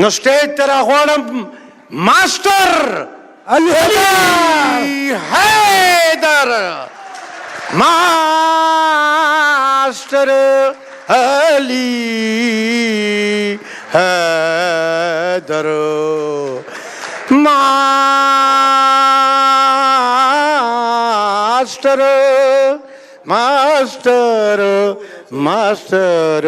نو سټیج ته راغواړم ماسټر علي حیدر ماسټر علي حیدر ماسٹر ماسٹر ماسٹر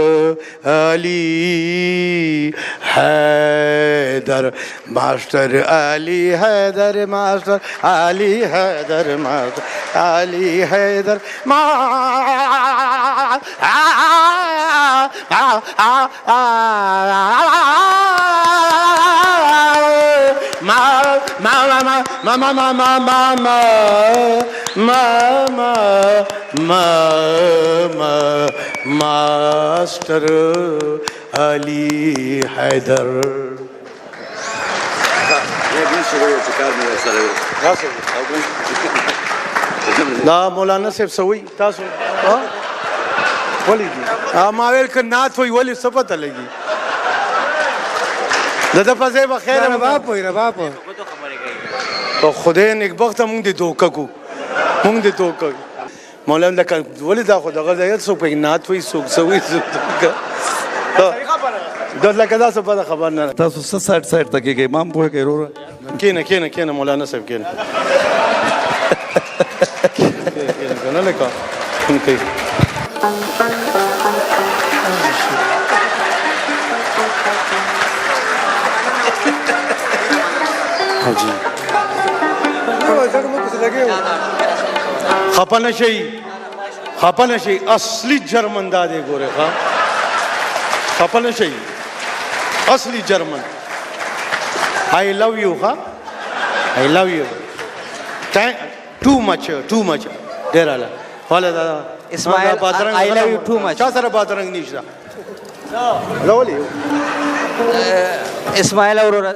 علی حیدر ماسٹر علی حیدر ماسٹر علی حیدر ماسٹر علی حیدر ماسٹر علی حیدر دا مولانا صاحب سوئی تاسو ولی دی ما ویل که نعت وی ولی څه پته لګي د ده په ځای به خیر رباب په خدای نیکبخته مونږ دې دوکه کو مونږ دې دوکه مولانا لکه ولې دا خو دغه ځای څوک پکې نعت وایي څوک څه وایي دا لکه دا څه پته خبر نه تاسو څه سایډ سایډ ته کېږئ ما هم پوهېږئ وروره کښېنه مولانا صاحب کښېنه که نه لکه خفه نشئ اصلي جرمن دا دی ګورئ ښه خفه نشئ اصلي جرمن I love you ښه I love you too much ډېر اعلی والا دا اسماعیل I love you too much چا سره بادرنګ نشته ولې اسماعیل وروره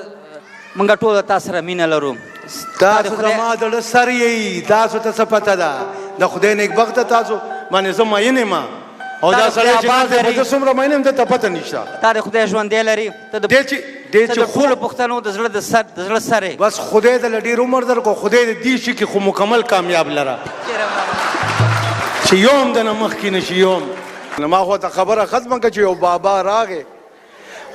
موږ ټول تاسو سره مینه لرو تاسو زما د سر یې تاسو ته څه پته ده د خدای نیکبخته تاسو باندې زه مین یم او دا سړی چې زه څومره مین یم ده ته پته نشته تا د خدای ژوندی لري ته د ټولو پښتنو د زړه سر یې بس خدای ته له ډېر عمر درکړو خدای د دې شي کې خو مکمل کامیاب لره چې یوم د نه مخکې نه شي یوم ما خو ته خبره ختمه کړه چې یو بابا راغی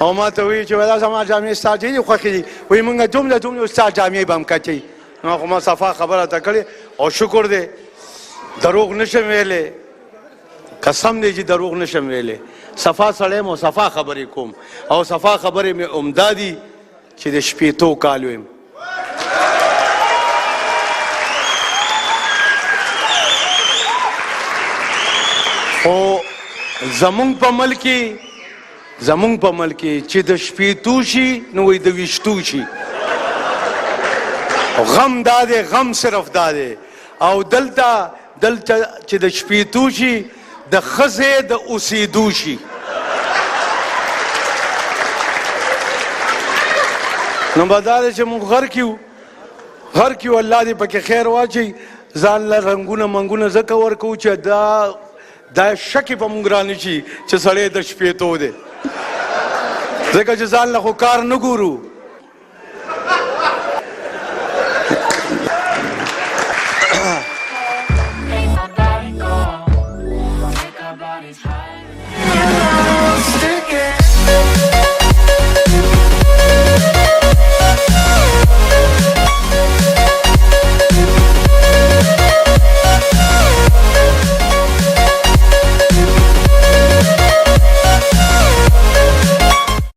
او ما ته وایي چې دا زما جامې ستا ډېرې خوښې دي وایي مونږ دومره ستا جامې به هم کچوي نو خو ما صفا خبره ته کړې او شکر دی دروغ نشم ویلی قسم دی چې دروغ نشم ویلی صفا سړی یم او صفا خبرې کوم او صفا خبرې مې عمده دي چې د شپېتو کالو یم خو زمونږ په ملک چې د شپېتو شي نو وایي د ویشتو شي غم دا دی غم صرف دا دی او دلته چې د شپېتو شي د ښځې د اوسېدو شي نو به دا دی چې موږ غر کې یو الله دې پکې خیر واچوي ځان له رنګونه منګونه ځکه ورکوو چې دا شکې په موږ رانه شي چې سړی د شپېتو دی ځکه چې ځان له خو کار نه ګورو